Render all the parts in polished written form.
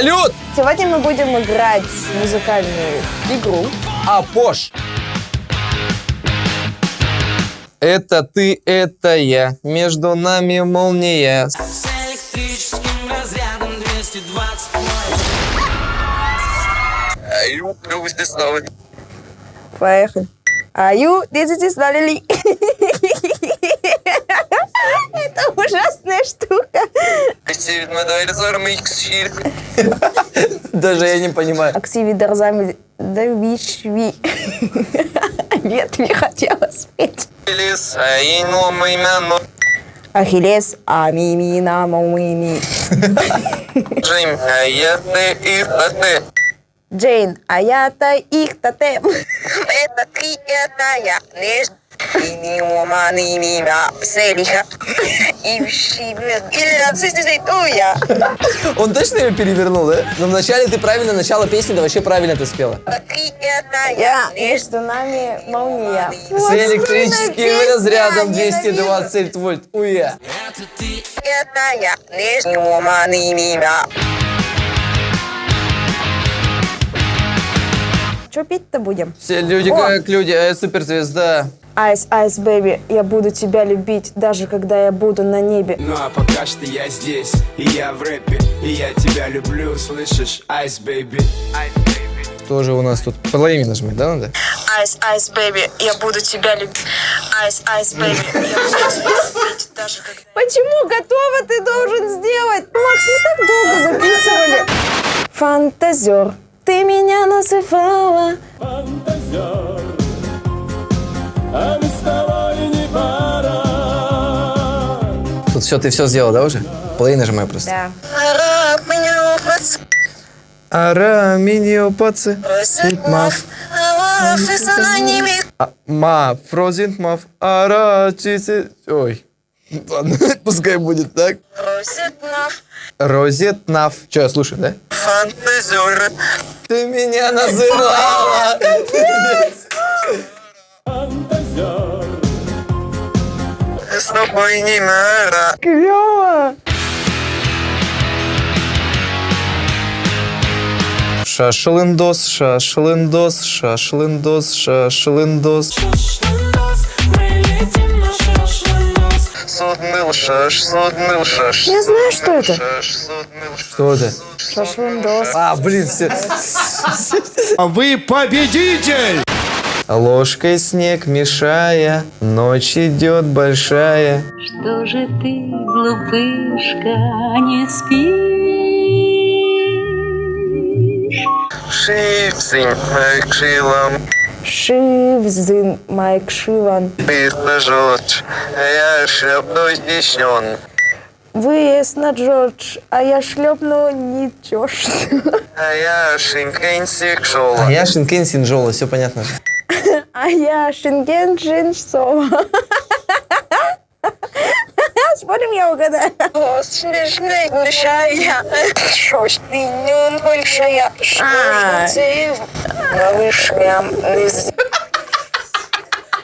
Салют! Сегодня мы будем играть в музыкальную игру. Апош. Это ты, это я. Между нами молния. С электрическим разрядом 220 Поехали. Аю, дезитисналили. Это ужасная штука. Даже я не понимаю. Аксиви дарзами давишви. Нет, не хотела спеть. Ахиллес, амимина, мумини. Джейн, аята, их тотем. Это ты, это я. Он точно ее перевернул, да? Но вначале ты правильно, начало песни, да вообще правильно ты спела. Я, между нами молния. С электрическим разрядом 220 вольт. Уя. Это ты. Это я. Что петь-то будем? Все люди как люди, а я суперзвезда. Айс, айс, бэби, я буду тебя любить, даже когда я буду на небе. Ну а пока что я здесь, и я в рэпе, и я тебя люблю, слышишь? Айс, бэйби. Тоже у нас тут половину нажимать, да, надо? Айс, айс, бэби, я буду тебя любить. Айс, айс, бэби, я буду тебя любить, даже когда... Почему готово ты должен сделать? Макс, мы так долго записывали. Фантазер, ты меня называла. Тут все, ты все сделал, да, уже? Половину нажимаю просто. Да. Ара, минио, пацы. Мав. Ма, фрозин, мав. Ара, чиси. Ой. Ладно, пускай будет так. Розет, нав. Че, я слушаю, да? Фантазер. Ты меня называла. С тобой не надо. Клево. Шашлындос, шашлындос, шашлындос, шашлындос. Судмыл шаш, судмыл шаш. Я знаю, что это. Что это? Шашлындос. А, блин, все. Вы победитель! Ложкой снег мешая, ночь идет большая. Что же ты, глупышка, не спишь? Шипсин, крылом. Шивзин, Майк Шиван. Ты жжешь, я шепну дещен. Выезд на Джордж, а я шлепну ничешь. А я шинкань сексуал. А я Шинкен Синджола, все понятно. А я Шенген Джинсова. Спорим, я угадаю. Смешная большая. Шош, ты не большая.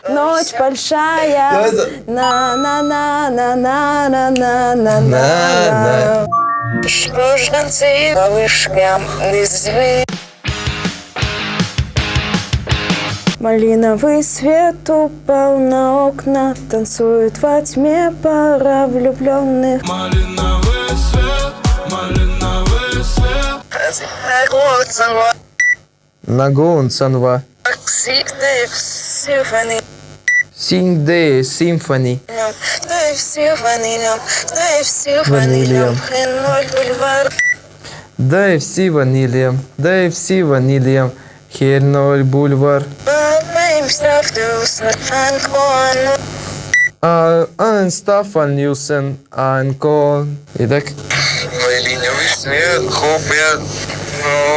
Ночь большая. На-на-на-на-на-на-на-на-на. Шожганцы, вышкам, извы. Малиновый свет упал на окна, танцует во тьме пара влюбленных. Малиновый свет, малиновый свет. Нагон Санва. Симфони. Синде Симфони. Дай все ванилем, дай все Ванилем. Хеноль бульвар. Дай все ванилием, дай все ванилием. Херноль бульвар. Моим страфтус, анкон. Стафан Ньюсен, Анкон. Итак. Малиновый свет, хопят.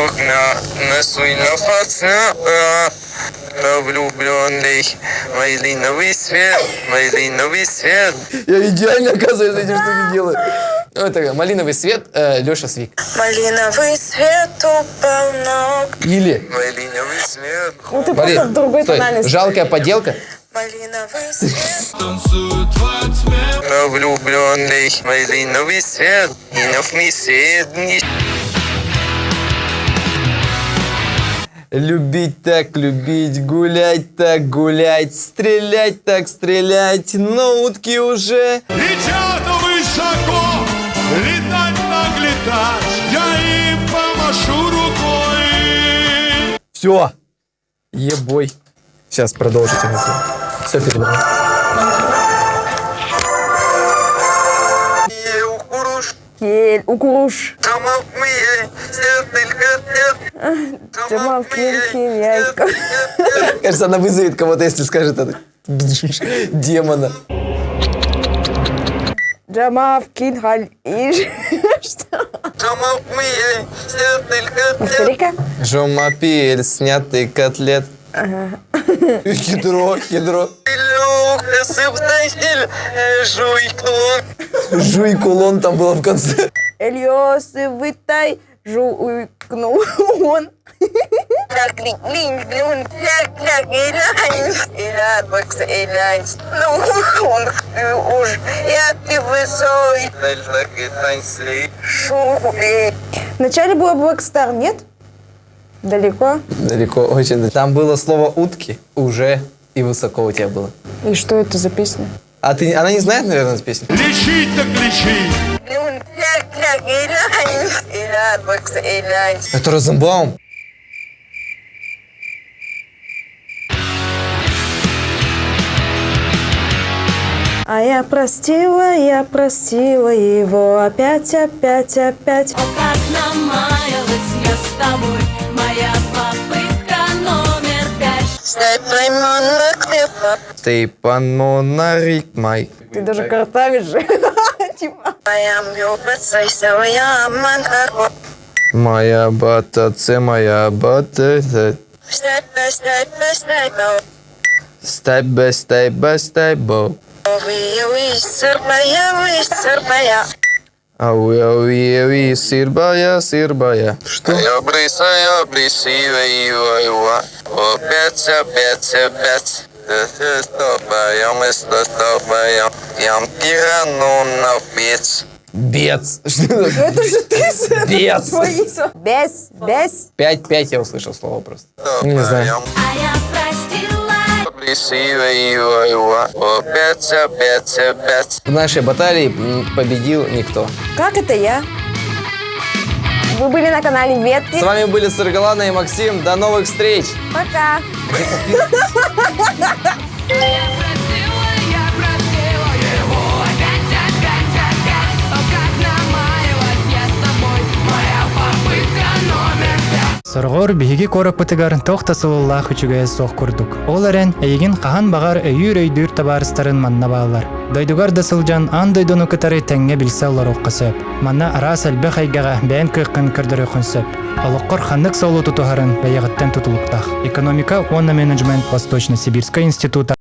Окна, насуй на фацна. Влюбленный. Малиновый свет, малиновый свет. Я идеально, оказывается, эти штуки делаю. Вот такая, малиновый свет, Леша Свик. Малиновый свет упал на окна. Или, Малиновый свет, Ну ты смотри, просто в другой стой, тональности. жалкая поделка. малиновый свет. Танцуют во тьме. Влюбленный. Малиновый свет. И на свет. Любить так любить, гулять так гулять, стрелять так стрелять, но утки уже... Летят высоко, летать так летать, я им помашу рукой. Все. Ебой. Сейчас продолжите. Все перебрал. Кель, укуруш. Джамал, кель, яйко. Кажется, она вызовет кого-то, если скажет это. Демона. Джамал, кель, халь. Что? Повтори-ка. Жомапиль, снятый котлет. Хидро. Жуй кулон там было в конце. Эльос, вытай, жуйкнул он. Вначале было Blackstar, нет? Далеко. Далеко, очень. Там было слово утки, уже и высоко у тебя было. И что это за песня? А ты, она не знает, наверное, эту песню? Лечить так лечить. Это Розенбаум. А я простила его опять. Как намаялась я с тобой, моя попытка номер 5. Степан Монарик май. Ты даже картавишь же. Типа. Моя бата, це моя бата. Стайбо. Ауи, сырбая. Что? Я брысы, опять. Стопаем. Ям тирану на пец. Бец. Что Это же ты. Бец. Без. 5 я услышал слово просто. Не знаю. А я простила. Опять. В нашей баталии победил никто. Как это я? Вы были на канале Ветки. С вами были Саргалана и Максим. До новых встреч. Пока. Я просила его опять. О, как намаялась я с тобой, моя попытка номер 5. Соргор биһиги кораппытыгар тохта сылыллаах үчүгэй сох курдук. Ол эрен эйигин хахан багар өйүр табаарыстарын манна баалар. Дойдугар да сылжан ан дойдону кытары теңге билсе олорокка сөп. Манна арас элбе хайгага бээн кыйкын кырдыры хунсөп. Олоккор ханнык солу тутуһарын бэйэгыттен тутулуктах. Экономика, онна менеджмент Восточно-Сибирская института